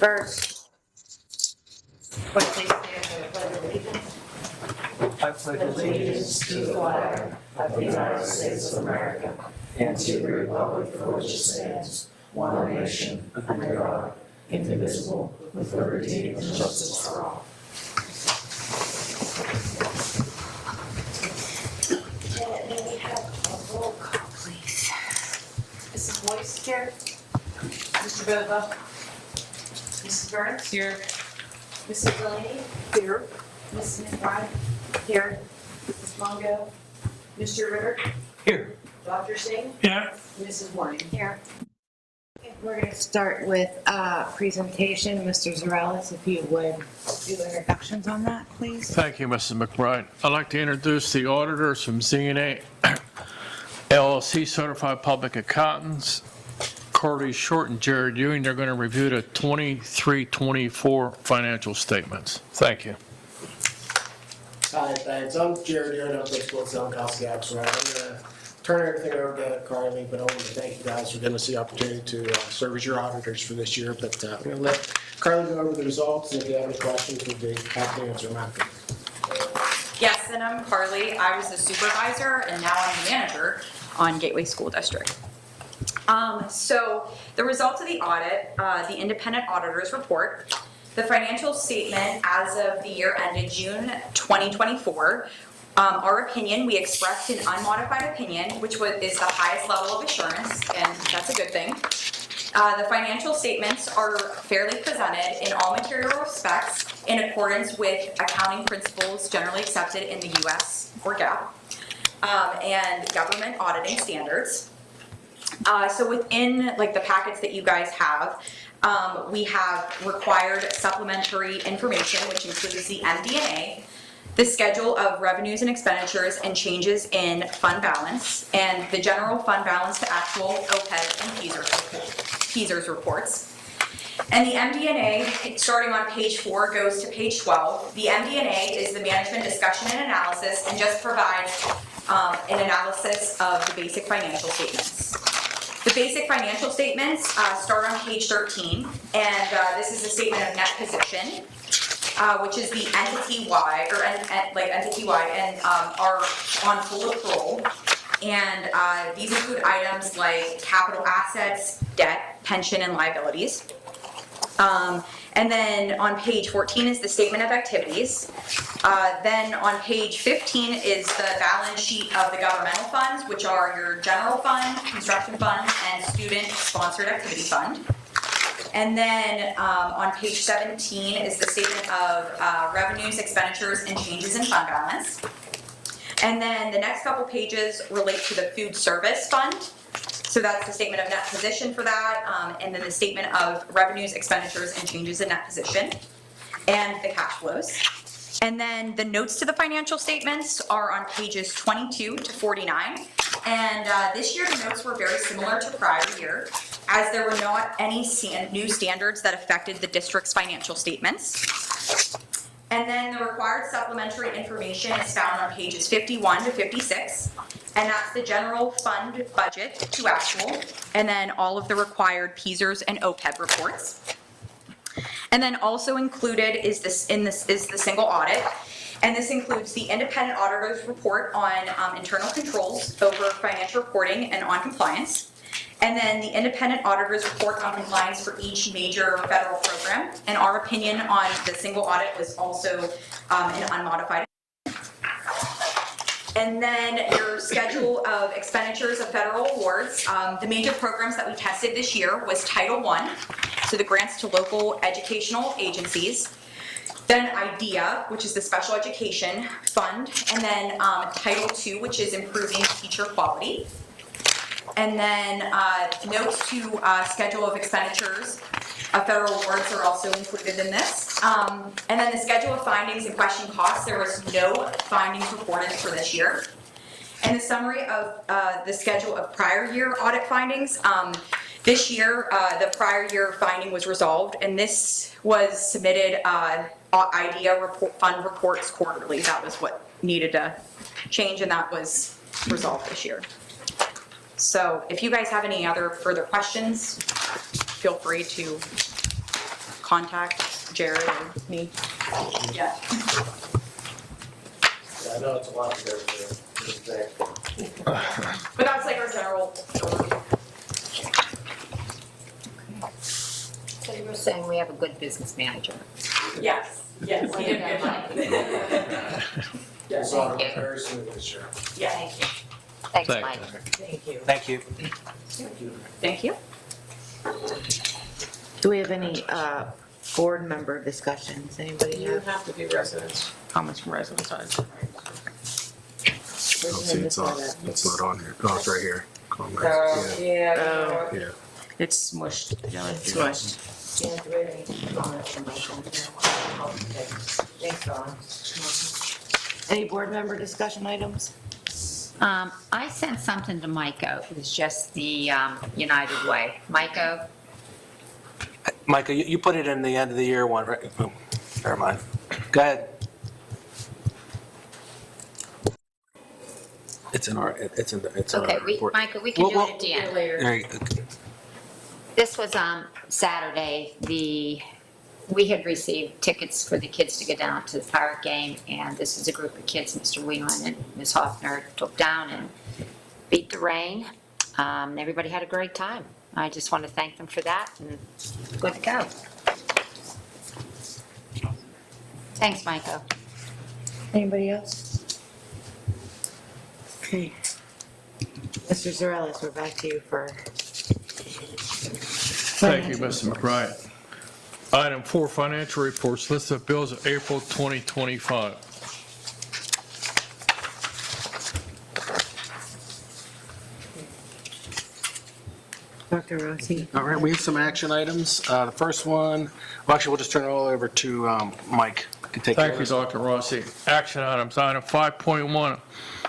First, would you please stand for the pledge of allegiance? I pledge allegiance to the flag of the United States of America and to the republic for which it stands, one nation, under God, indivisible, with liberty and justice for all. And then we have a roll call, please. Mrs. Boyce here. Mr. Bova. Mrs. Burns. Here. Mrs. Delaney. Here. Mrs. McBride. Here. Mrs. Longo. Mr. Ritter. Here. Dr. Singh. Here. Mrs. Warren. Here. We're going to start with presentation. Mr. Zarellis, if you would do introductions on that, please. Thank you, Mrs. McBride. I'd like to introduce the auditors from ZNA LLC, Certified Public Accountants, Carly Short and Jared Ewing. They're going to review the 23-24 financial statements. Thank you. Hi, thanks. I'm Jared Ewing. I'm principal at Zelnkowski Axelrod. I'm going to turn everything over to Carly, but I want to thank you guys for giving us the opportunity to serve as your auditors for this year. But I'm going to let Carly go over the results, and if you have any questions, we'll be happy to answer them after. Yes, and I'm Carly. I was the supervisor, and now I'm the manager on Gateway School District. So the results of the audit, the independent auditor's report, the financial statement as of the year ended June 2024, our opinion, we expressed an unmodified opinion, which is the highest level of assurance, and that's a good thing. The financial statements are fairly presented in all material respects in accordance with accounting principles generally accepted in the U.S. or GAAP and government auditing standards. So within like the packets that you guys have, we have required supplementary information, which includes the MD&A, the schedule of revenues and expenditures and changes in fund balance, and the general fund balance to actual OPEB and PSERS reports. And the MD&A, starting on page 4, goes to page 12. The MD&A is the management discussion and analysis and just provides an analysis of the basic financial statements. The basic financial statements start on page 13, and this is the statement of net position, which is the entity-wide, and are on full accrual. And these include items like capital assets, debt, pension, and liabilities. And then on page 14 is the statement of activities. Then on page 15 is the balance sheet of the governmental funds, which are your general fund, construction fund, and student-sponsored activity fund. And then on page 17 is the statement of revenues, expenditures, and changes in fund balance. And then the next couple pages relate to the food service fund. So that's the statement of net position for that, and then the statement of revenues, expenditures, and changes in net position, and the cash flows. And then the notes to the financial statements are on pages 22 to 49. And this year the notes were very similar to prior year, as there were not any new standards that affected the district's financial statements. And then the required supplementary information is found on pages 51 to 56. And that's the general fund budget to actual, and then all of the required PSERS and OPEB reports. And then also included is the single audit, and this includes the independent auditor's report on internal controls over financial reporting and on compliance, and then the independent auditor's report on compliance for each major federal program. And our opinion on the single audit was also an unmodified. And then your schedule of expenditures of federal awards. The major programs that we tested this year was Title I, so the grants to local educational agencies. Then IDEA, which is the special education fund. And then Title II, which is improving teacher quality. And then notes to schedule of expenditures of federal awards are also included in this. And then the schedule of findings and question costs, there was no findings reported for this year. And the summary of the schedule of prior year audit findings. This year, the prior year finding was resolved, and this was submitted IDEA fund reports quarterly. That was what needed to change, and that was resolved this year. So if you guys have any other further questions, feel free to contact Jared or me yet. Yeah, I know it's a lot to go through. But that's like our general overview. So you were saying we have a good business manager. Yes, yes, he did a good job. It's all very smooth this year. Yeah, Thank you. Thanks, Thank Mike. Thank you. Thank you. thank you. Do we have any board member discussions? Anybody You have? have to be residents, comments from residents. See, it's not on here. Oh, it's right here. Yeah. Oh. Yeah. It's smushed. It's rushed. Yeah, do we have any comments from residents? Thanks, Dawn. Any board member discussion items? I sent something to Micah. It was just the United Way. Micah, Micah, you put it in the end of the year one, right? Oh, never mind. Go ahead. It's in our, it's in okay, our report. Micah, we can do Well, it at the end. There you go. This was Saturday. We had received tickets for the kids to go down to the Pirate game, and this is a group of kids Mr. Whelan and Ms. Hoffner took down and beat the rain. Everybody had a great time. I just want to thank them for that, and good to go. Thanks, Micah. Anybody else? Okay. Mr. Zarellis, we're back to you for. Thank you, Mr. McBride. Item 4, financial reports, list of bills of April 2025. Dr. Rossi. All right, we have some action items. The first one, well, actually, we'll just turn it all over to Mike. You can take care Thank of you, this. Dr. Rossi. Action items, item 5.1,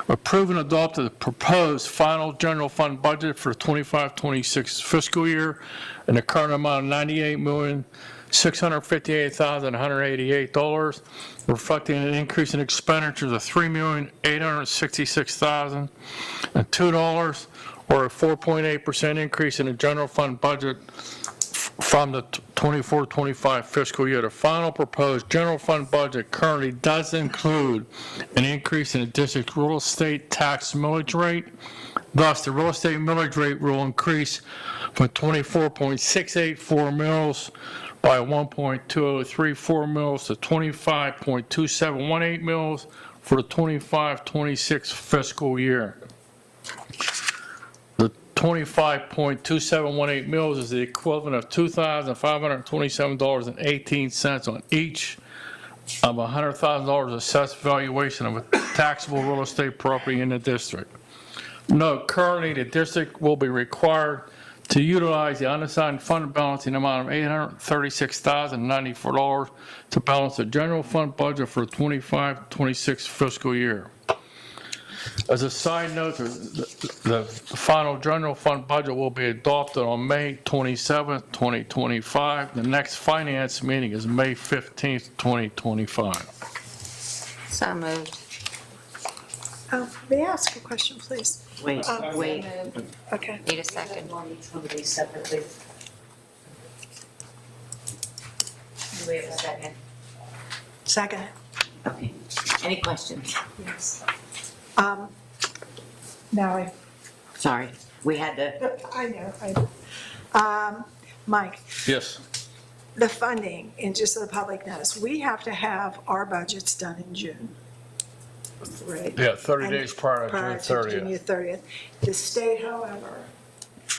approve and adopt the proposed final general fund budget for 25-26 fiscal year in the current amount of $98,658,188, reflecting an increase in expenditures of $3,866,002, or a 4.8% increase in the general fund budget from the 24-25 fiscal year. The final proposed general fund budget currently does include an increase in the district real estate tax millage rate. Thus, the real estate millage rate will increase from 24.684 mils by 1.2034 mils to 25.2718 mils for the 25-26 fiscal year. The 25.2718 mils is the equivalent of $2,527.18 on each of $100,000 assessed valuation of a taxable real estate property in the district. Note, currently the district will be required to utilize the unassigned fund balance in the amount of $836,094 to balance the general fund budget for the 25-26 fiscal year. As a side note, the final general fund budget will be adopted on May 27th, 2025. The next finance meeting is May 15th, 2025. So moved. May I ask a question, please? Wait. Okay. Need a second? Somebody separately. Do we have a second? Second. Okay. Any questions? Yes. Now Sorry, we had to. I know. Mike, Yes. the funding, and just so the public knows, we have to have our budgets done in June. Right? Yeah, 30 And days prior to prior June to 30th. June 30th. The state, however,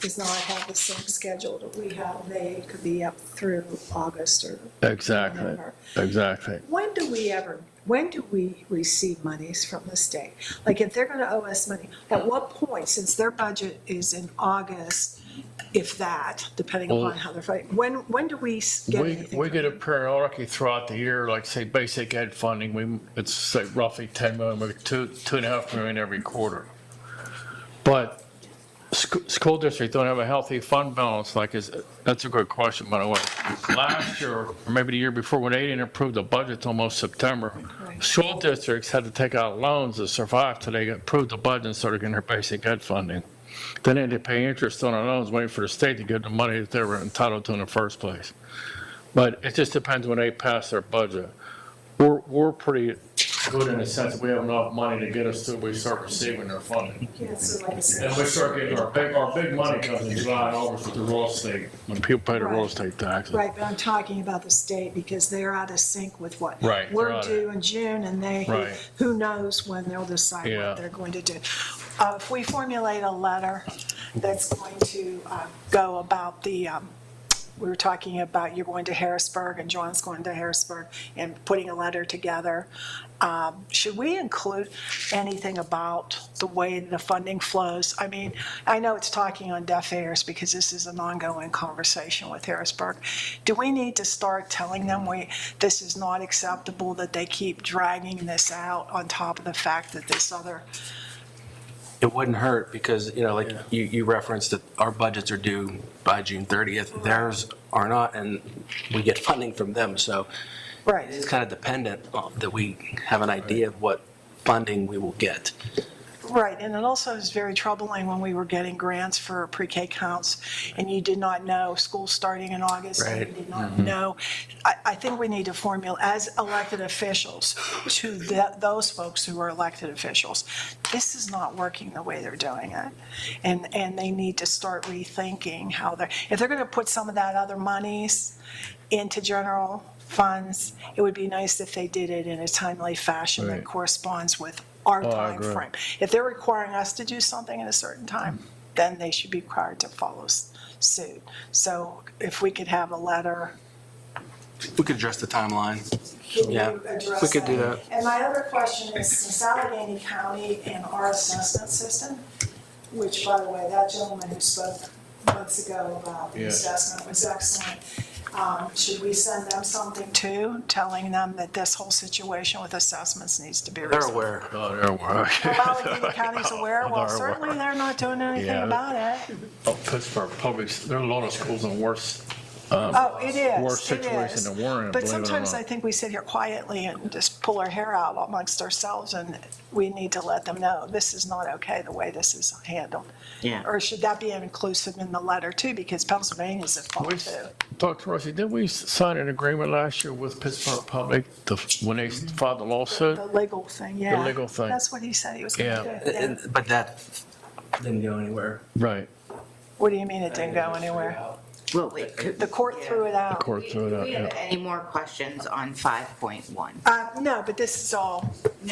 does not have the same schedule that we have. They could be up through August or Exactly, November. exactly. When do we receive monies from the state? Like, if they're gonna owe us money, at what point, since their budget is in August, if that, depending Well, upon how they're fighting, when do we get anything? We get from it periodically throughout the year, like say basic ed funding, it's say roughly 10 million, maybe 2.5 million every quarter. But school districts don't have a healthy fund balance, that's a good question, by the way. Last year, or maybe the year before, when they didn't approve the budget till almost September, Right. school districts had to take out loans to survive till they approved the budget and started getting their basic ed funding. Then they had to pay interest on their loans, waiting for the state to give them money that they were entitled to in the first place. But it just depends when they pass their budget. We're pretty good in the sense that we have enough money to get us till we start receiving their funding. Yeah, so like I said. And we start getting our big money comes in July and August with the real estate, when people pay the real Right. estate taxes. Right, but I'm talking about the state because they're out of sync with what Right, they're we're out of- due in June, and Right. who knows when they'll decide Yeah. what they're going to do. If we formulate a letter that's going to go about we were talking about you're going to Harrisburg and John's going to Harrisburg and putting a letter together. Should we include anything about the way the funding flows? I mean, I know it's talking on deaf ears because this is an ongoing conversation with Harrisburg. Do we need to start telling them this is not acceptable, that they keep dragging this out on top of the fact that this other, It wouldn't hurt because, like you referenced that our budgets are due by June 30th. Theirs are not, and we get funding from them. So right? it's kind of dependent that we have an idea of what funding we will get. Right, and it also is very troubling when we were getting grants for pre-K counts, and you did not know school starting in August, and you Right. did not know. I think we need to formulate, as elected officials, to those folks who are elected officials, this is not working the way they're doing it. And they need to start rethinking if they're gonna put some of that other monies into general funds, it would be nice if they did it in a timely fashion that Right. corresponds with our Oh, I time agree. frame. If they're requiring us to do something at a certain time, then they should be required to follow suit. So if we could have a letter. We could address the timeline. Can Yeah, you address we could do that. And my other question is, since Allegheny County and our assessment system, which, by the way, that gentleman who spoke months ago about the Yes. assessment was excellent. Should we send them something too, telling them that this whole situation with assessments needs to be They're resolved? aware. Oh, they're aware. Well, Allegheny County's aware, well, They're aware. certainly they're not doing anything Yeah. about it. Oh, Pittsburgh Public, there are a lot of schools in worse, Oh, it is, worse it situation is. than we're in, But believe it or sometimes not. I think we sit here quietly and just pull our hair out amongst ourselves, and we need to let them know, this is not okay, the way this is handled. Yeah. Or should that be inclusive in the letter too, because Pennsylvania's at fault We- too. Dr. Rossi, didn't we sign an agreement last year with Pittsburgh Public when they filed the lawsuit? The legal thing, yeah. legal thing. That's what he said he was gonna Yeah. do. Yeah. But that didn't go anywhere. Right. What do you mean it didn't go anywhere? Well, wait, The court threw it out. Court threw it do out, we have yeah. any more questions on 5.1? No, but this is all, I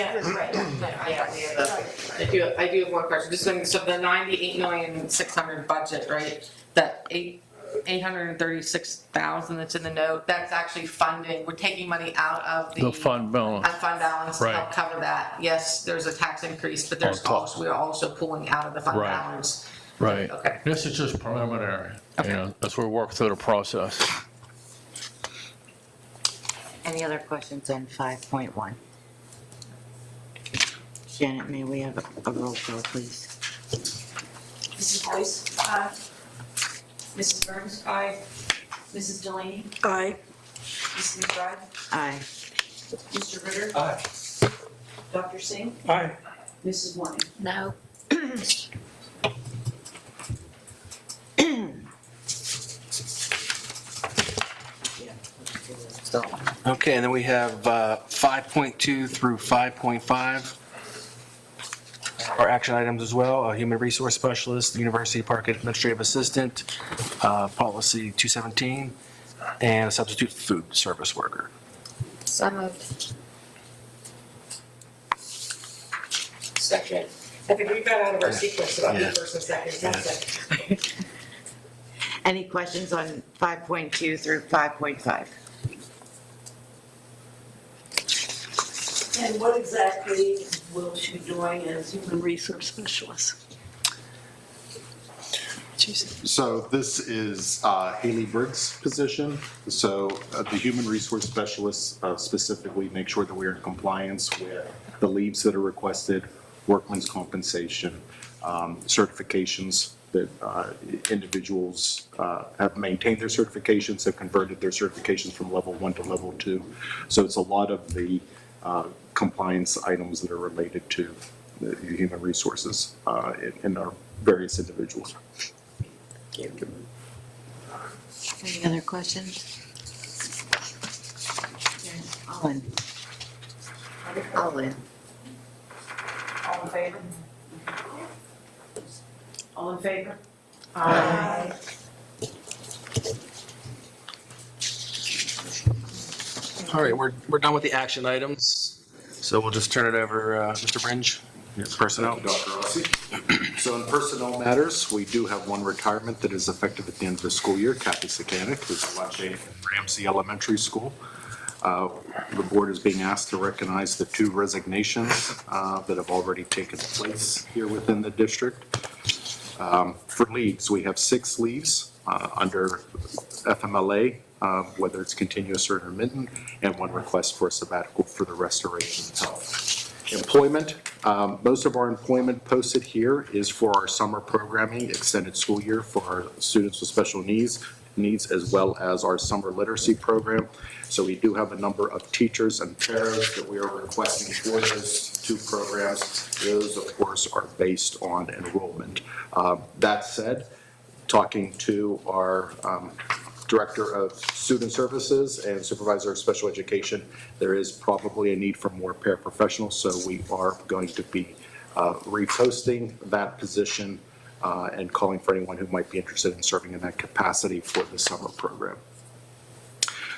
do have one question, just so the 98,600,000 budget, right? That 836,000 that's in the note, that's actually funding, we're taking money out of The fund balance. fund balance to help Right. cover that. Yes, there's a tax increase, but there's On top. also, we're also pulling out of the fund Right. balance. Right. Okay. This is just preliminary, as we work through the process. Any other questions on 5.1? Janet, may we have a roll call, please? Mrs. Boyce? Aye. Mrs. Burns? Aye. Mrs. Delaney? aye. Mrs. McBride? Aye. Mr. Ritter? Aye. Dr. Singh? Aye. Mrs. Warning? No. Okay, and then we have 5.2 through 5.5. Our action items as well, a human resource specialist, university park administrative assistant, policy 217, and a substitute food service worker. So moved. Second. I think we got out of our sequence about the first and second, that's it. Any questions on 5.2 through 5.5? And what exactly will she be doing as human resource specialist? So this is Haley Briggs' position. So the human resource specialists specifically make sure that we're in compliance with the leaves that are requested, workman's compensation, certifications that individuals have maintained their certifications, have converted their certifications from level 1 to level 2. So it's a lot of the compliance items that are related to the human resources in our various individuals. Any other questions? All in. All in. All in favor? All in favor? Aye. All right, we're done with the action items, so we'll just turn it over, Mr. Bringe, personnel. Thank you, Dr. Rossi. So in personnel matters, we do have one retirement that is effective at the end of the school year, Kathy Sakanik, who's a lunch aide at Ramsey Elementary School. The board is being asked to recognize the 2 resignations that have already taken place here within the district. For leaves, we have 6 leaves under FMLA, whether it's continuous or intermittent, and 1 request for a sabbatical for the restoration of health. Employment, most of our employment posted here is for our summer programming, extended school year for our students with special needs, as well as our summer literacy program. So we do have a number of teachers and paras that we are requesting for those 2 programs. Those, of course, are based on enrollment. That said, talking to our Director of Student Services and Supervisor of Special Education, there is probably a need for more paraprofessionals, so we are going to be reposting that position and calling for anyone who might be interested in serving in that capacity for the summer program.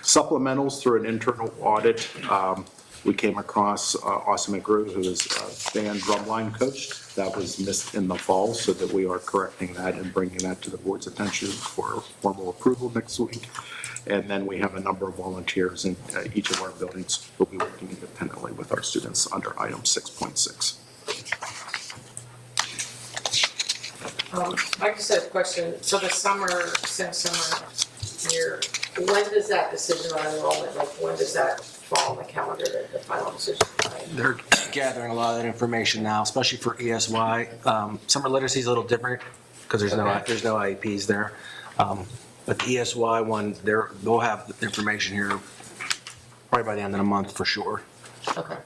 Supplementals through an internal audit, we came across Austin McGrew, who is a band drumline coach. That was missed in the fall, so that we are correcting that and bringing that to the board's attention for formal approval next week. And then we have a number of volunteers in each of our buildings who will be working independently with our students under item 6.6. I just have a question. So the summer year, when does that decision on enrollment, like when does that fall on the calendar, the final decision? They're gathering a lot of that information now, especially for ESY. Summer literacy is a little different because there's no IEPs there. But the ESY one, they'll have the information here probably by the end of the month for sure. Okay.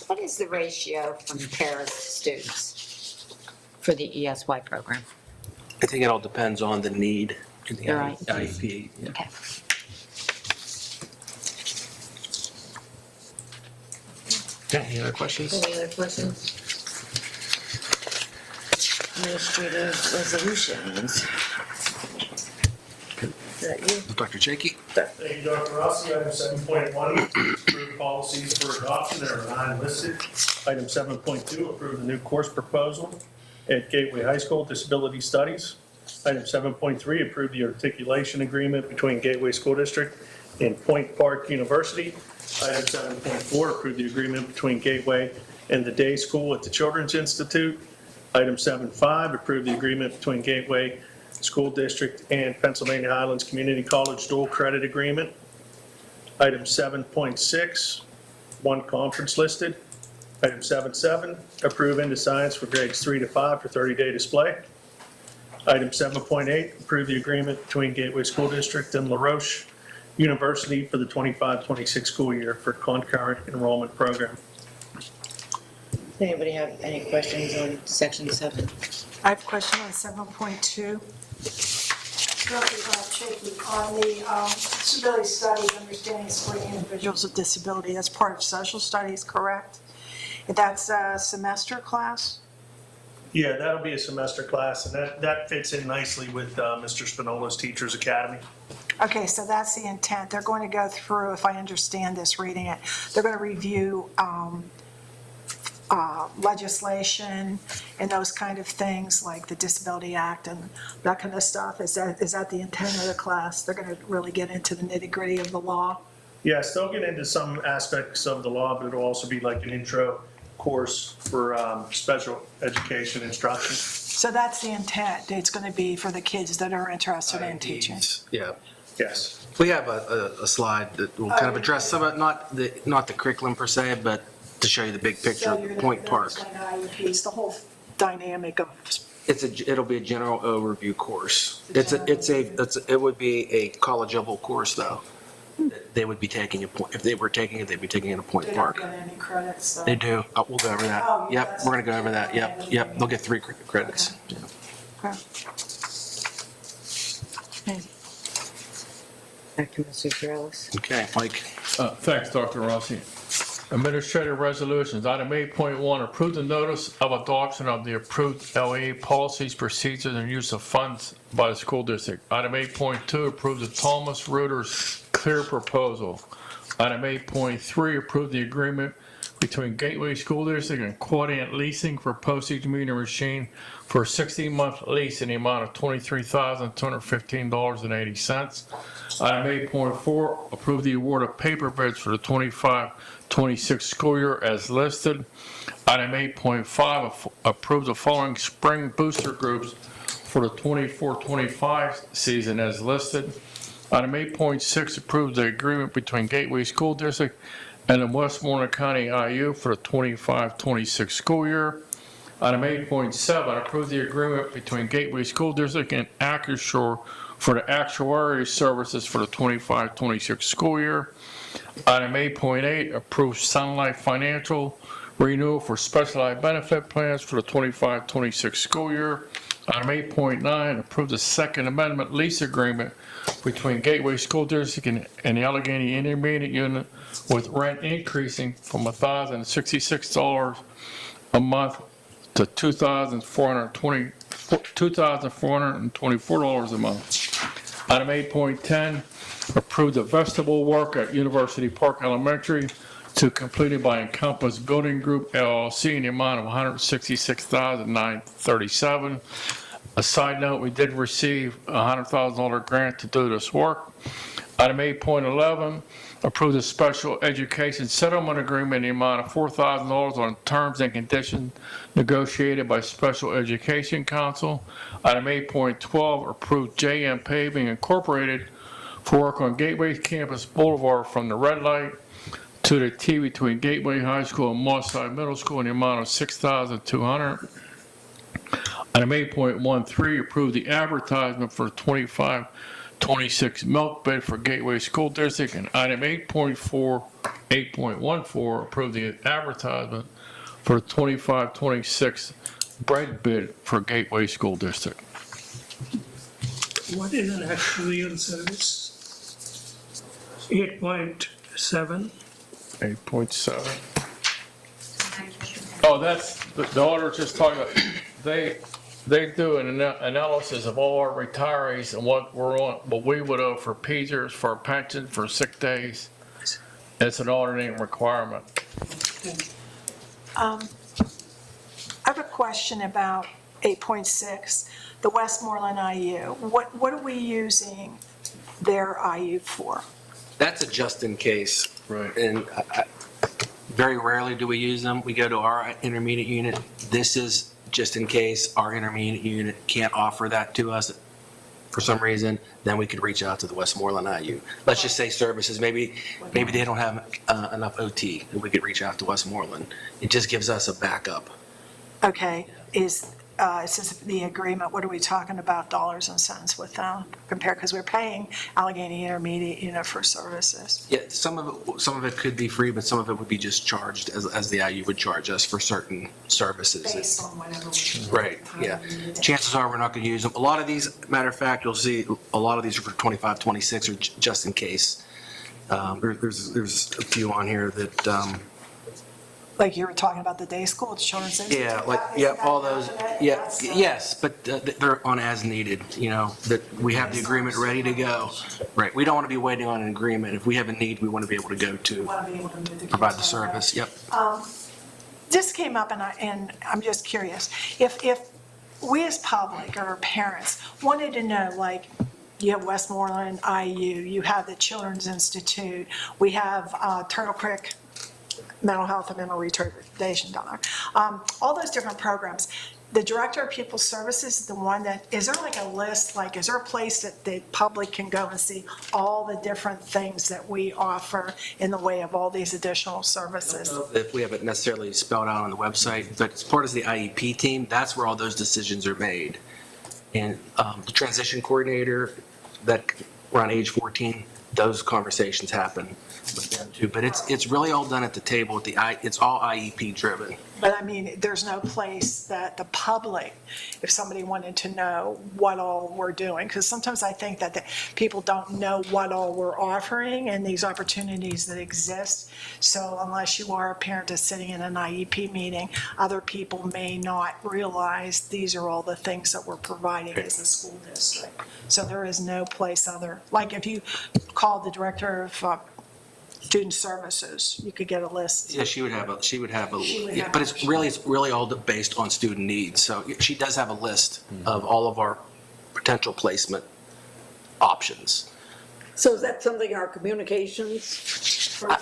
What is the ratio from paras to students for the ESY program? I think it all depends on the need in the You're right. IEP. Yeah. Okay. Okay, any other questions? Any other questions? Administrative resolutions. Is that you? Dr. Jakey? Thank you, Dr. Rossi. Item 7.1, approve policies for adoption. There are 9 listed. Item 7.2, approve the new course proposal at Gateway High School, Disability Studies. Item 7.3, approve the articulation agreement between Gateway School District and Point Park University. Item 7.4, approve the agreement between Gateway and the day school at the Children's Institute. Item 7.5, approve the agreement between Gateway School District and Pennsylvania Highlands Community College dual credit agreement. Item 7.6, 1 conference listed. Item 7.7, approve into science for grades 3 to 5 for 30-day display. Item 7.8, approve the agreement between Gateway School District and La Roche University for the 25-26 school year for concurrent enrollment program. Does anybody have any questions on section 7? I have a question on 7.2. Dr. Chakey, on the disability studies, understanding and supporting individuals with disability, that's part of social studies, correct? That's a semester class? Yeah, that'll be a semester class, and that fits in nicely with Mr. Spinola's Teachers Academy. Okay, so that's the intent. They're going to go through, if I understand this, reading it, they're going to review legislation and those kind of things, like the Disability Act and that kind of stuff. Is that the intent of the class? They're going to really get into the nitty-gritty of the law? Yes, they'll get into some aspects of the law, but it'll also be like an intro course for special education instruction. So that's the intent. It's going to be for the kids that are interested in teaching. Yeah. Yes. We have a slide that will kind of address some of it, not the curriculum per se, but to show you the big picture So of you're gonna Point Park. explain IEPs, the whole dynamic of, It'll be a general overview course. It would be a college-level course, though. They would be taking if they were taking it, they'd be taking it at Point they don't Park. get any credits, so. They do. We'll go over that. Oh, yeah, Yep, that's- we're gonna go over that. Yep. They'll get 3 credits. Okay. Back to Mr. Girls. Okay, Mike. Thanks, Dr. Rossi. Administrative resolutions. Item 8.1, approve the notice of adoption of the approved LEA policies, procedures, and use of funds by the school district. Item 8.2, approve the Thomas Reuters clear proposal. Item 8.3, approve the agreement between Gateway School District and Quadient Leasing for postage meter machine for a 16-month lease in the amount of $23,215.80. Item 8.4, approve the award of paper bids for the 25-26 school year as listed. Item 8.5, approve the following spring booster groups for the 24-25 season as listed. Item 8.6, approve the agreement between Gateway School District and the Westmoreland County IU for the 25-26 school year. Item 8.7, approve the agreement between Gateway School District and Acrisure for the actuarial services for the 25-26 school year. Item 8.8, approve Sun Life Financial renewal for specialized benefit plans for the 25-26 school year. Item 8.9, approve the Second Amendment lease agreement between Gateway School District and the Allegheny Intermediate Unit with rent increasing from $1,066 a month to $2,424 a month. Item 8.10, approve the vestibule work at University Park Elementary to completed by Encompass Building Group LLC in the amount of $166,937. A side note, we did receive a $100,000 grant to do this work. Item 8.11, approve the special education settlement agreement in the amount of $4,000 on terms and conditions negotiated by Special Education Council. Item 8.12, approve JM Paving Incorporated for work on Gateway Campus Boulevard from the red light to the T between Gateway High School and Mosside Middle School in the amount of $6,200. Item 8.13, approve the advertisement for 25-26 milk bid for Gateway School District. And item 8.14, approve the advertisement for 25-26 bread bid for Gateway School District. What is an actuarial service? 8.7. 8.7. Oh, that's, the auditor just talking about, they do an analysis of all our retirees and what we would owe for PESers, for our pension, for sick days. It's an auditing requirement. I have a question about 8.6, the Westmoreland IU. What are we using their IU for? That's a just in case. Right. And very rarely do we use them. We go to our intermediate unit. This is just in case our intermediate unit can't offer that to us for some reason, then we could reach out to the Westmoreland IU. Let's just say services, maybe they don't have enough OT, and we could reach out to Westmoreland. It just gives us a backup. Okay, is this the agreement, what are we talking about dollars and cents with them compared, because we're paying Allegheny Intermediate Unit for services? Yeah, some of it could be free, but some of it would be just charged as the IU would charge us for certain services. Based on whatever. Right, yeah. Chances are we're not going to use them. A lot of these, matter of fact, you'll see a lot of these are for 25, 26 or just in case. There's a few on here that, Like you were talking about the day school, children's institute? yeah, like, yeah, all those, yeah, yes, but they're on as needed, that we have the agreement ready to go. Right, we don't want to be waiting on an agreement. If we have a need, we want to be able to go to Want to be able to do the provide the kids service, yep. This came up, and I'm just curious. If we as public or parents wanted to know, like, you have Westmoreland IU, you have the Children's Institute, we have Turtle Creek Mental Health and Mental Retardation down there, all those different programs. The Director of Pupil Services is the one that, is there like a list, like, is there a place that the public can go and see all the different things that we offer in the way of all these additional services? If we have it necessarily spelled out on the website, but as part of the IEP team, that's where all those decisions are made. And the transition coordinator, that around age 14, those conversations happen with them too. But it's really all done at the table at it's all IEP driven. But I mean, there's no place that the public, if somebody wanted to know what all we're doing, because sometimes I think that people don't know what all we're offering and these opportunities that exist. So unless you are a parent that's sitting in an IEP meeting, other people may not realize these are all the things that we're providing as a school district. So there is no place other, like if you call the director of student services, you could get a list. Yeah, she would have She would yeah, have but it's really all based on student needs. So she does have a list of all of our potential placement options. So is that something our communications? I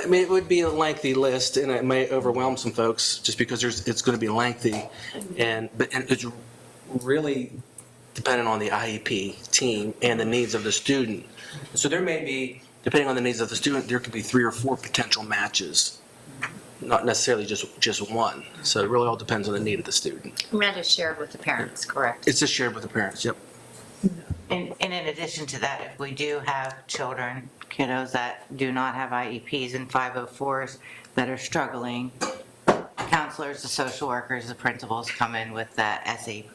mean, it would be a lengthy list, and it may overwhelm some folks just because it's going to be lengthy, and it's really dependent on the IEP team and the needs of the student. So there may be, depending on the needs of the student, there could be 3 or 4 potential matches, not necessarily just one. So it really all depends on the need of the student. And that is shared with the parents, correct? It's just shared with the parents. Yep. And in addition to that, if we do have children, kiddos that do not have IEPs and 504s that are struggling, counselors, the social workers, the principals come in with that SAP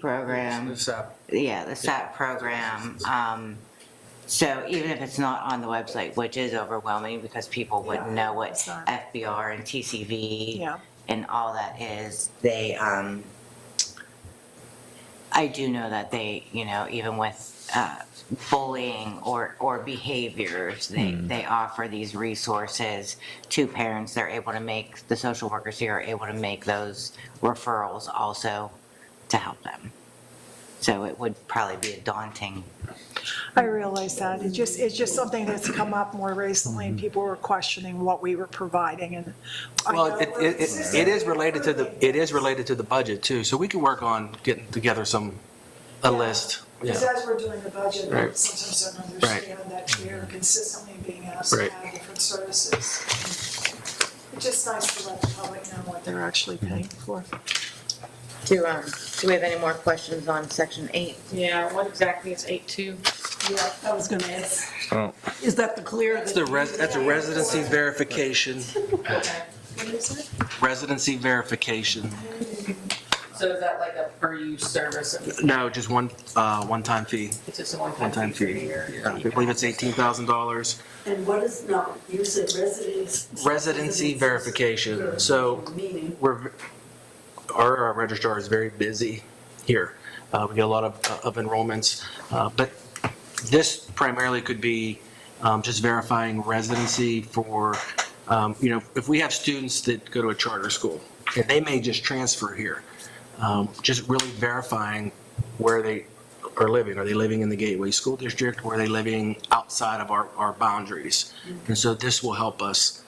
program. Yeah, the SAP program. So even if it's not on the website, which is overwhelming because people wouldn't know what FBR and TCV and all that is, they, I do know that they, even with bullying or behaviors, they offer these resources to parents. They're able to make, the social workers here are able to make those referrals also to help them. So it would probably be a daunting. I realize that. It's just something that's come up more recently, and people were questioning what we were providing. And Well, it is related to the budget too. So we can work on getting together a list. Because Yeah. as we're doing the budget, Right. sometimes don't understand that we are consistently being asked to have different services. It's just nice to let the public know what they're actually paying for. Do we have any more questions on section 8? Yeah, what exactly is 8.2? Yeah, I was gonna ask. Oh. Is that the clear? That's a residency verification. Residency verification. So is that like a per use service? No, just one-time fee. It's just a one-time One-time fee for a fee. year? Yeah, I believe it's $18,000. And what is, no, you said residence. Residency verification. So Meaning? our registrar is very busy here. We get a lot of enrollments, but this primarily could be just verifying residency for, if we have students that go to a charter school, and they may just transfer here, just really verifying where they are living. Are they living in the Gateway School District, or are they living outside of our boundaries? And so this will help us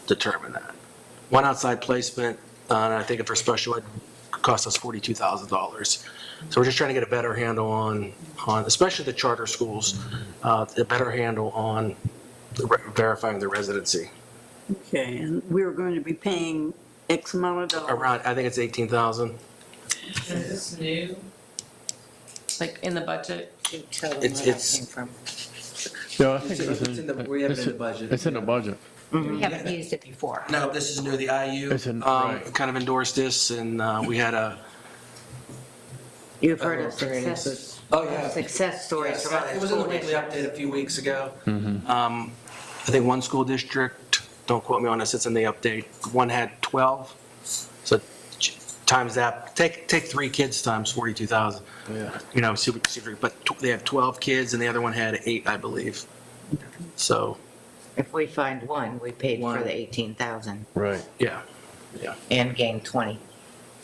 determine that. One outside placement, and I think if they're special ed, cost us $42,000. So we're just trying to get a better handle on especially the charter schools, a better handle on verifying the residency. Okay, and we're going to be paying X amount of dollars. Around, I think it's 18,000. Is this new? Like in the budget? Tell them It's- where that came from. Yeah, I think We have it in the budget. It's in the budget. We haven't used it before. No, this is new. The IU It's in- right. kind of endorsed this, and we had a. You've heard of success. Oh, yeah. Success stories from other It was in the school weekly districts. update a few weeks ago. I think one school district, don't quote me on this, it's in the update, one had 12. So times that, take 3 kids times 42,000. Yeah. But they have 12 kids, and the other one had 8, I believe. So, If we find one, we paid One. for the 18,000 Right. yeah, and gained 20.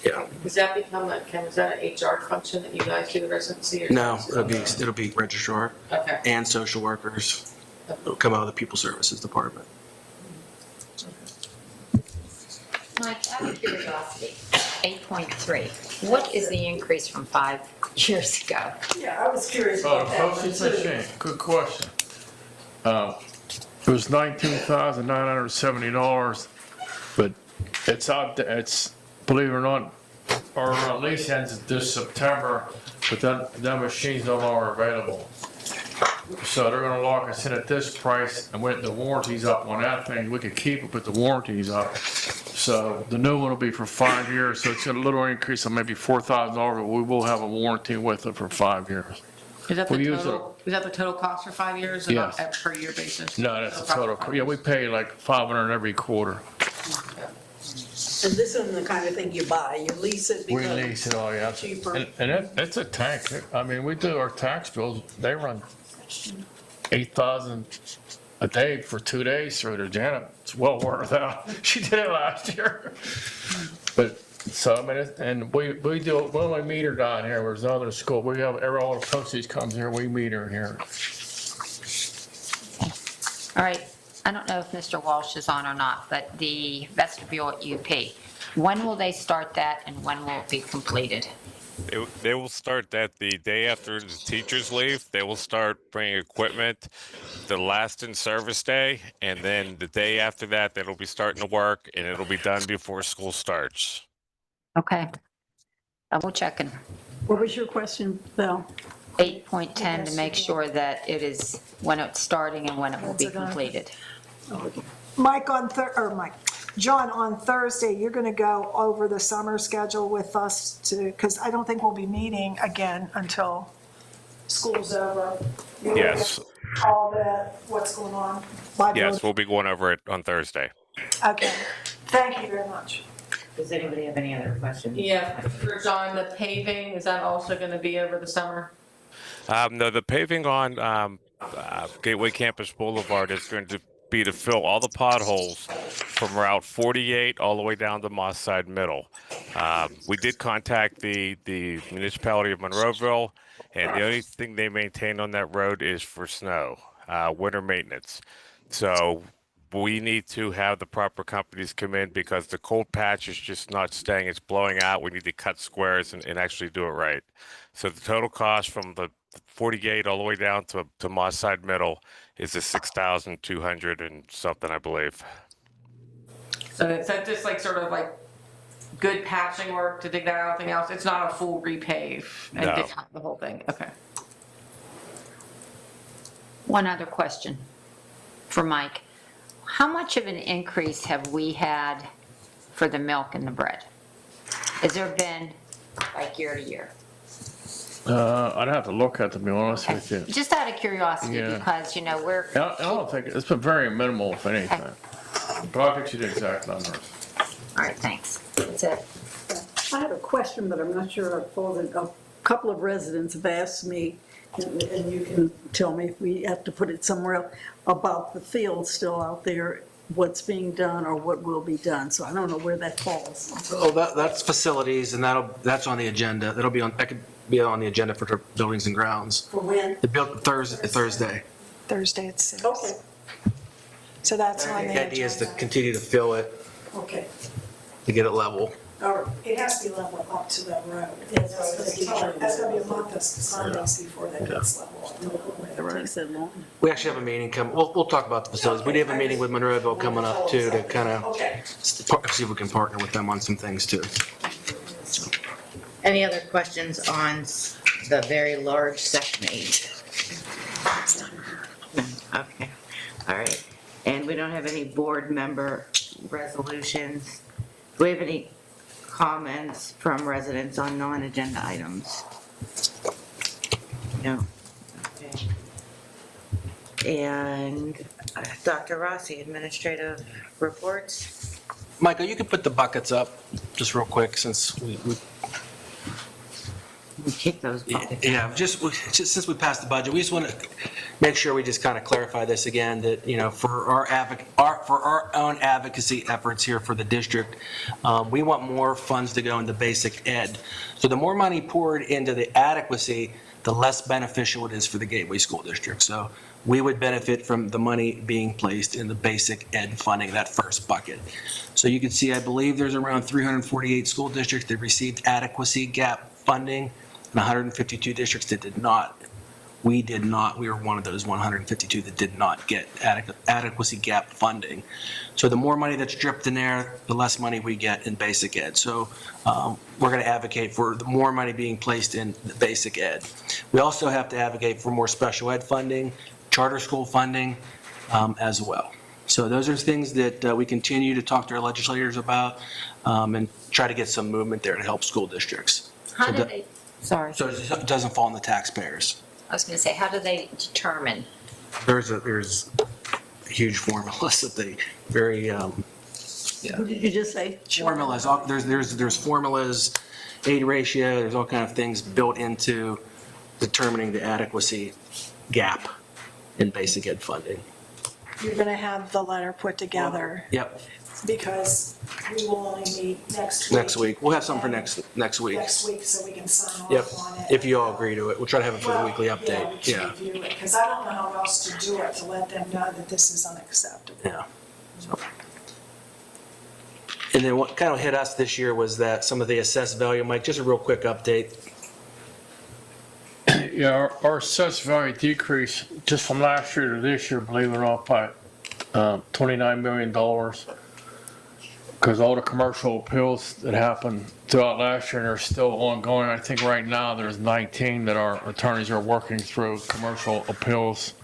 yeah. Does that become is that an HR function that you guys do the residency? Or No, it'll be registrar Okay. and social workers. It'll come out of the People Services Department. Mike, out of curiosity, 8.3, what is the increase from 5 years ago? Yeah, I was curious Oh, about that one too. Good question. It was $19,970, but it's out there, believe it or not, our lease ends this September, but then that machine's no longer available. So they're gonna lock us in at this price, and when the warranty's up on that thing, we could keep it, but the warranty's up. So the new one will be for 5 years, so it's a little increase of maybe $4,000, but we will have a warranty with it for 5 years. Is that We the use total, is that the total cost for 5 years and not Yes. at per year basis? No, that's the total. Yeah, we pay like 500 every quarter. And this isn't the kind of thing you buy, you lease it We because lease it all, yeah. it's cheaper. And it's a tank. I mean, we do our tax bills, they run 8,000 a day for 2 days through there. Janet, it's well worth it. She did it last year. But, so, I mean, and we do, when we meter down here, there's another school, we have, all the postage comes here, we meter here. All right, I don't know if Mr. Walsh is on or not, but the vestibule at UP, when will they start that and when will it be completed? They will start that the day after the teachers leave. They will start bringing equipment the last in service day, and then the day after that, they'll be starting to work, and it'll be done before school starts. Okay. Double checking. What was your question, Bill? 8.10 to make sure that it is when it's starting and when it will be completed. Mike, John, on Thursday, you're going to go over the summer schedule with us because I don't think we'll be meeting again until school's over. You'll Yes. get all what's going on. Yes, we'll be going over it on Thursday. Okay, thank you very much. Does anybody have any other questions? Yeah, for John, the paving, is that also gonna be over the summer? No, the paving on Gateway Campus Boulevard is going to be to fill all the potholes from Route 48 all the way down to Moss Side Middle. We did contact the municipality of Monroeville, and the only thing they maintain on that road is for snow, winter maintenance. So we need to have the proper companies come in because the cold patch is just not staying. It's blowing out. We need to cut squares and actually do it right. So the total cost from the 48 all the way down to Moss Side Middle is a 6,200 and something, I believe. So is that just like sort of like good patching work to dig that out, anything else? It's not a full repave and No. dig out the whole thing, okay. One other question for Mike. How much of an increase have we had for the milk and the bread? Has there been like year to year? I'd have to look at it, to be honest with you. Just out of curiosity, Yeah. because, you know, we're, I don't think, it's been very minimal, if anything. But I'll get you the exact numbers. all right, thanks. That's it. I have a question, but I'm not sure I've followed it. A couple of residents have asked me, and you can tell me if we have to put it somewhere else, about the field still out there, what's being done or what will be done. So I don't know where that falls. Oh, that's facilities, and that's on the agenda. That could be on the agenda for the buildings and grounds. For when? The build Thursday. Thursday at 6. Okay, So that's on the The idea is to agenda. continue to fill it, okay. to get it level. All right. It has to be level up to that road. Yes, That's going to be a month of Sundays before that gets level up. The road said long. We actually have a meeting we'll talk about the facilities. We do have a meeting with Monroeville coming up too, to kind of Okay. see if we can partner with them on some things too. Any other questions on the very large Section 8? Okay, all right. And we don't have any board member resolutions. Do we have any comments from residents on non-agenda items? No. Okay. And Dr. Rossi, administrative reports? Michael, you can put the buckets up just real quick since we Kick those buckets. yeah, just since we passed the budget, we just want to make sure we just kind of clarify this again, that, you know, for our own advocacy efforts here for the district, we want more funds to go into basic ed. So the more money poured into the adequacy, the less beneficial it is for the Gateway School District. So we would benefit from the money being placed in the basic ed funding, that first bucket. So you can see, I believe there's around 348 school districts that received adequacy gap funding, and 152 districts that did not. we were one of those 152 that did not get adequacy gap funding. So the more money that's dripped in there, the less money we get in basic ed. So we're going to advocate for the more money being placed in the basic ed. We also have to advocate for more special ed funding, charter school funding as well. So those are things that we continue to talk to our legislators about and try to get some movement there to help school districts. How do they, sorry, So it doesn't fall on the taxpayers. I was going to say, how do they determine? There's huge formulas that they very What did you just say? formulas. There's formulas, aid ratio. There's all kind of things built into determining the adequacy gap in basic ed funding. You're going to have the letter put together Yep. because we will only meet next week. Next week. We'll have some for next week. Next week, so we can sign Yep. off on it. If you all agree to it, we'll try to have it for the weekly Well, update. we can review it, because I don't know how else to do it to let them know that this is unacceptable. Yeah. So. And then what kind of hit us this year was that some of the assessed value, Mike, just a real quick update. Yeah, our assessed value decreased just from last year to this year, believe it or not, by $29 million. Because all the commercial appeals that happened throughout last year, and they're still ongoing. I think right now there's 19 that our attorneys are working through commercial appeals,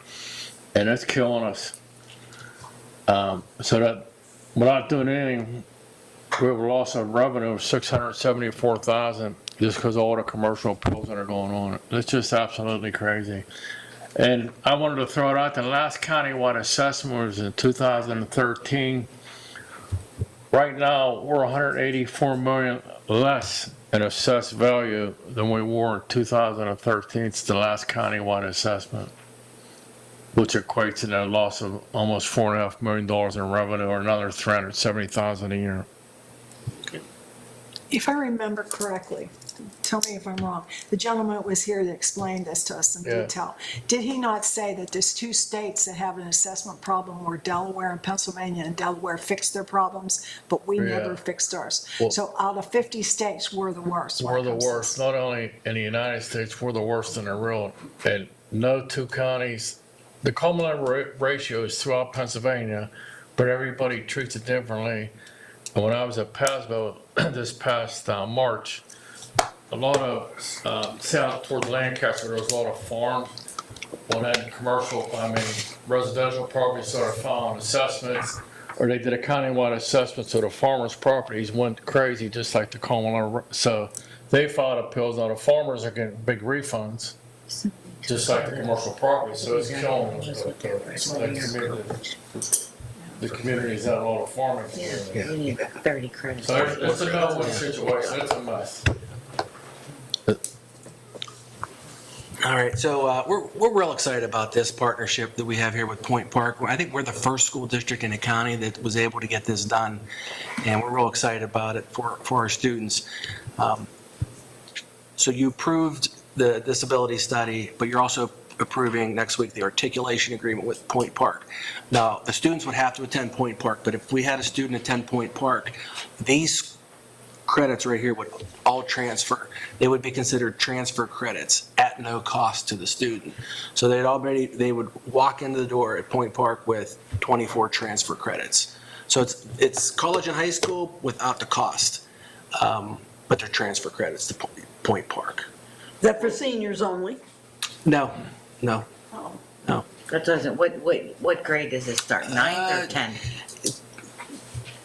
and it's killing us. So that without doing anything, we have a loss of revenue of $674,000 just because of all the commercial appeals that are going on. It's just absolutely crazy. And I wanted to throw it out, the last countywide assessment was in 2013. Right now, we're 184 million less in assessed value than we were in 2013. It's the last countywide assessment, which equates to a loss of almost $4.5 million in revenue, or another $370,000 a year. If I remember correctly, tell me if I'm wrong, the gentleman that was here that explained this to us in Yeah. detail, did he not say that there's two states that have an assessment problem where Delaware and Pennsylvania, and Delaware fixed their problems, but we Yeah. never fixed ours? Well- So out of 50 states, we're the worst. when We're it the comes to worst, not only in the United States, we're the worst in the world. And no two counties, the cumulative ratio is throughout Pennsylvania, but everybody treats it differently. And when I was at Pasco this past March, a lot of south towards Lancaster, there was a lot of farms. One had residential properties started filing assessments, or they did a countywide assessment, so the farmers' properties went crazy, just like the common. So they filed appeals. Now the farmers are getting big refunds, just like the commercial properties. So it's killing the communities that a lot of farming. Yeah, we need 30 credits. So it's a no-win situation. It's a mess. All right, so we're real excited about this partnership that we have here with Point Park. I think we're the first school district in the county that was able to get this done, and we're real excited about it for our students. So you approved the disability study, but you're also approving next week the articulation agreement with Point Park. Now, the students would have to attend Point Park, but if we had a student attend Point Park, these credits right here would all transfer. They would be considered transfer credits at no cost to the student. So they would walk into the door at Point Park with 24 transfer credits. So it's college and high school without the cost, but they're transfer credits to Point Park. Is that for seniors only? No. Oh. That doesn't, what grade does it start, 9th or 10th?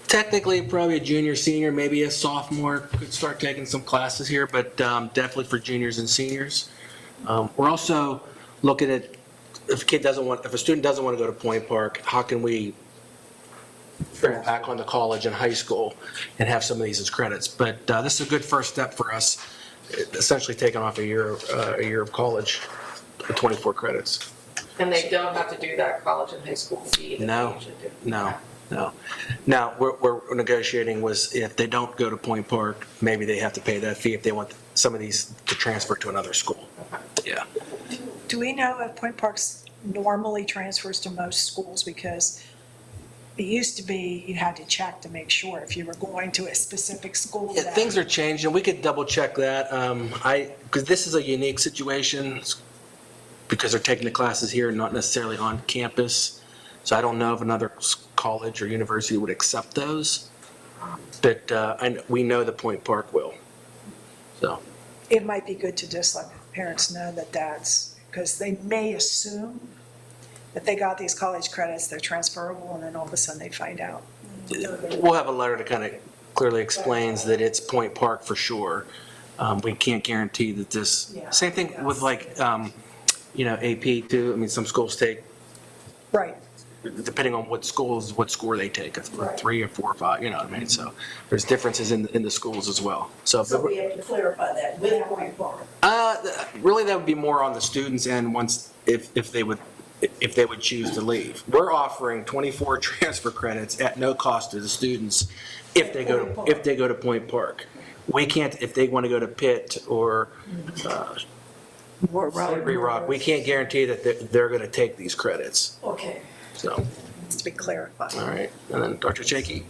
Technically, probably a junior, senior, maybe a sophomore could start taking some classes here, but definitely for juniors and seniors. We're also looking at if a student doesn't want to go to Point Park, how can we bring them back on to college and high school and have some of these as credits? But this is a good first step for us, essentially taking off a year of college with 24 credits. And they don't have to do that college and high school fee. that No. they usually do. No. Now, we're negotiating was if they don't go to Point Park, maybe they have to pay that fee if they want some of these to transfer to another school. Yeah. Do we know if Point Park's normally transfers to most schools? Because it used to be you had to check to make sure if you were going to a specific school. Yeah, things are changing. We could double check that. Because this is a unique situation. because they're taking the classes here and not necessarily on campus. So I don't know if another college or university would accept those, but we know that Point Park will. So, It might be good to just let parents know that because they may assume that they got these college credits, they're transferable, and then all of a sudden they find out. we'll have a letter that kind of clearly explains that it's Point Park for sure. We can't guarantee that this, same thing with like, AP too. I mean, some schools take, Right. depending on what schools, what score they take, a 3 or 4 or 5, you know what I mean? So there's differences in the schools as well. So we have to clarify that with Point Park. Really, that would be more on the students' end once, if they would choose to leave. We're offering 24 transfer credits at no cost to the students if they go to Point Park. We can't, if they want to go to Pitt or Slippery Rock, we can't guarantee that they're going to take these credits. Okay. So, Needs to be clarified. all right. And then Dr. Chakey.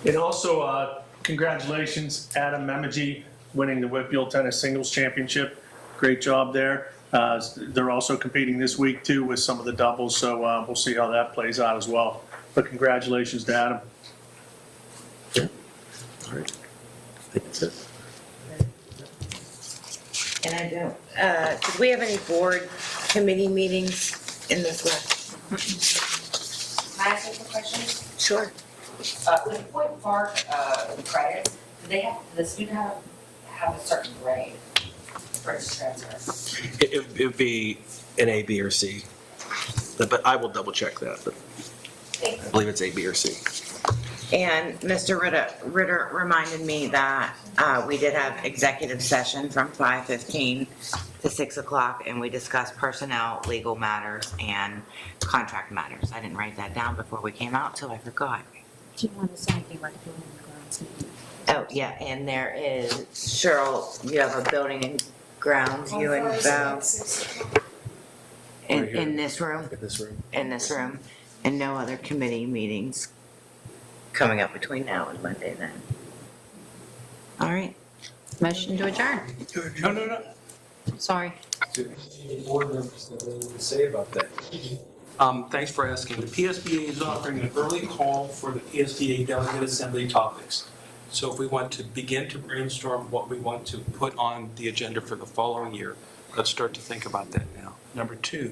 And also, congratulations, Adam Memegy, winning the Whitfield Tennis Singles Championship. Great job there. They're also competing this week too with some of the doubles, so we'll see how that plays out as well. But congratulations to Adam. All right. I think that's it. And I don't, did we have any board committee meetings in this list? Can I ask you a question? Sure. With Point Park, credits, do the student have a certain grade for its transfer? It would be an A, B, or C. But I will double check that, but I believe it's A, B, or C. And Mr. Ritter reminded me that we did have executive session from 5:15 to 6 o'clock, and we discussed personnel, legal matters, and contract matters. I didn't write that down before we came out, so I forgot. Do you want to say anything about the building and grounds meeting? Oh, yeah, and there is, Cheryl, you have a building and grounds, you and Bo, in this room? In this room. In this room, and no other committee meetings coming up between now and Monday then. All right. Motion to adjourn. No. Sorry. Board members have anything to say about that? Thanks for asking. The PSBA is offering an early call for the PSBA Delegate Assembly topics. So if we want to begin to brainstorm what we want to put on the agenda for the following year, let's start to think about that now. Number 2,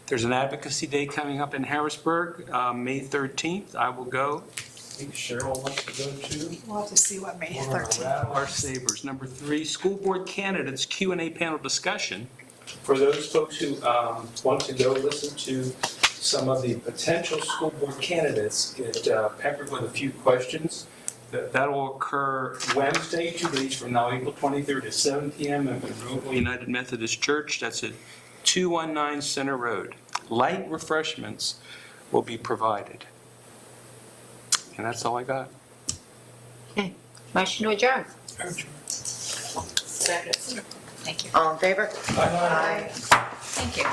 there's an advocacy day coming up in Harrisburg, May 13th. I will go. I think Cheryl wants to go too. We'll have to see what May 13th. Rattle our sabers. Number 3, school board candidates Q&A panel discussion. For those folks who want to go listen to some of the potential school board candidates, get peppered with a few questions. That will occur Wednesday, 2 days from now, April 23rd at 7 p.m. at Monroeville United Methodist Church. That's at 219 Center Road. Light refreshments will be provided. And that's all I got. Okay. Motion to adjourn. Second. Thank you. All in favor? Thank you.